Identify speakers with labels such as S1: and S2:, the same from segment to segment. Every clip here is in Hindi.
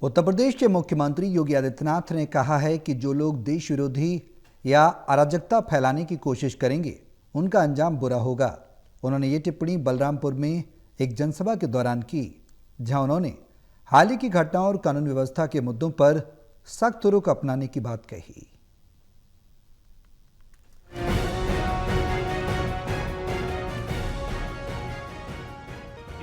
S1: उत्तर प्रदेश के मुख्यमंत्री योगी आदित्यनाथ ने कहा है कि जो लोग देश विरोधी या अराजकता फैलाने की कोशिश करेंगे उनका अंजाम बुरा होगा। उन्होंने ये टिप्पणी बलरामपुर में एक जनसभा के दौरान की, जहां उन्होंने हाल ही की घटनाओं और कानून व्यवस्था के मुद्दों पर सख्त रुख अपनाने की बात कही।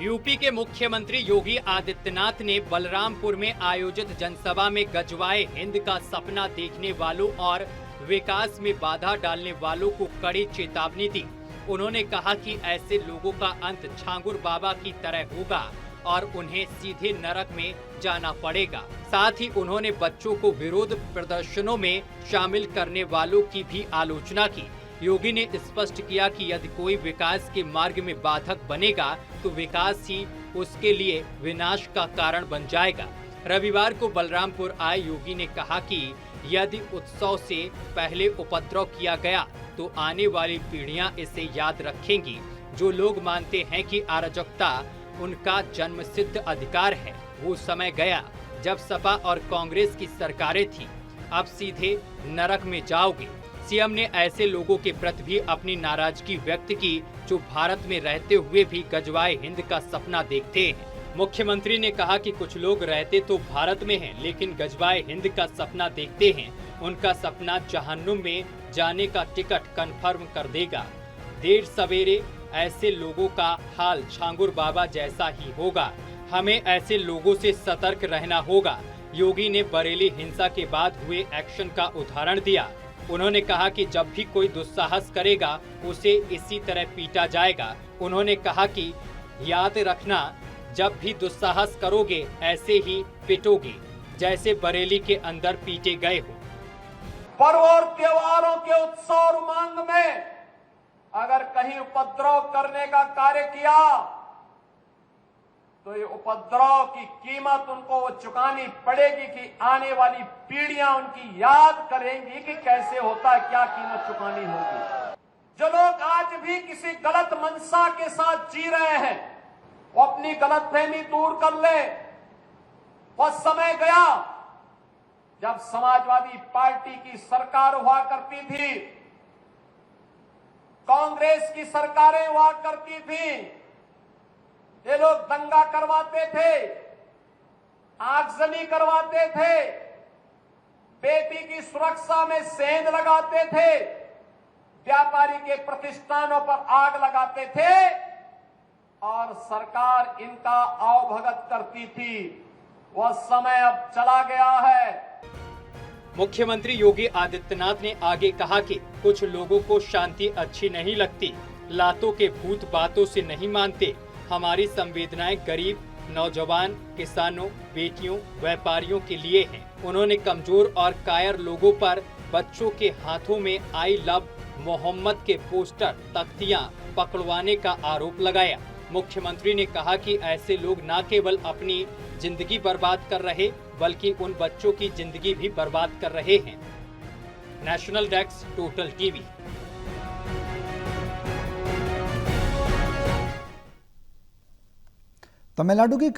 S2: यूपी के मुख्यमंत्री योगी आदित्यनाथ ने बलरामपुर में आयोजित जनसभा में गजवाए हिंद का सपना देखने वालों और विकास में बाधा डालने वालों को कड़ी चेतावनी दी। उन्होंने कहा कि ऐसे लोगों का अंत छांगुर बाबा की तरह होगा और उन्हें सीधे नरक में जाना पड़ेगा। साथ ही उन्होंने बच्चों को विरोध प्रदर्शनों में शामिल करने वालों की भी आलोचना की। योगी ने स्पष्ट किया कि यदि कोई विकास के मार्ग में बाधक बनेगा तो विकास ही उसके लिए विनाश का कारण बन जाएगा। रविवार को बलरामपुर आए योगी ने कहा कि यदि उत्सव से पहले उपद्रव किया गया तो आने वाली पीढ़ियां इसे याद रखेंगी। जो लोग मानते हैं कि अराजकता उनका जन्मसिद्ध अधिकार है, वो समय गया जब सपा और कांग्रेस की सरकारें थी। अब सीधे नरक में जाओगे। सीएम ने ऐसे लोगों के प्रति भी अपनी नाराजगी व्यक्त की जो भारत में रहते हुए भी गजवाए हिंद का सपना देखते हैं। मुख्यमंत्री ने कहा कि कुछ लोग रहते तो भारत में हैं, लेकिन गजवाए हिंद का सपना देखते हैं। उनका सपना जहन्नुम में जाने का टिकट कन्फर्म कर देगा। देर सवेरे ऐसे लोगों का हाल छांगुर बाबा जैसा ही होगा। हमें ऐसे लोगों से सतर्क रहना होगा। योगी ने बरेली हिंसा के बाद हुए एक्शन का उदाहरण दिया। उन्होंने कहा कि जब भी कोई दुस्साहस करेगा उसे इसी तरह पीटा जाएगा। उन्होंने कहा कि याद रखना, जब भी दुस्साहस करोगे ऐसे ही पिटोगे जैसे बरेली के अंदर पीटे गए हो।
S3: पर्व और त्योहारों के उत्सव और उमंग में अगर कहीं उपद्रव करने का कार्य किया तो ये उपद्रव की कीमत उनको चुकानी पड़ेगी कि आने वाली पीढ़ियां उनकी याद करेंगी कि कैसे होता है, क्या कीमत चुकानी होगी। जो लोग आज भी किसी गलत मंशा के साथ जी रहे हैं वो अपनी गलतफहमी दूर कर ले। वह समय गया जब समाजवादी पार्टी की सरकार हुआ करती थी, कांग्रेस की सरकारें हुआ करती थी। ये लोग दंगा करवाते थे, आगजनी करवाते थे, बेटी की सुरक्षा में सेंध लगाते थे, व्यापारी के प्रतिष्ठानों पर आग लगाते थे और सरकार इनका अवभगत करती थी। वह समय अब चला गया है।
S2: मुख्यमंत्री योगी आदित्यनाथ ने आगे कहा कि कुछ लोगों को शांति अच्छी नहीं लगती, लातों के भूत बातों से नहीं मानते। हमारी संवेदनाएं गरीब, नौजवान, किसानों, बेटियों, व्यापारियों के लिए हैं। उन्होंने कमजोर और कायर लोगों पर बच्चों के हाथों में आई लव मोहम्मद के पोस्टर, तख्तियां पकड़वाने का आरोप लगाया। मुख्यमंत्री ने कहा कि ऐसे लोग न केवल अपनी जिंदगी बर्बाद कर रहे बल्कि उन बच्चों की जिंदगी भी बर्बाद कर रहे हैं। National desk, total TV.
S1: Tamil Nadu की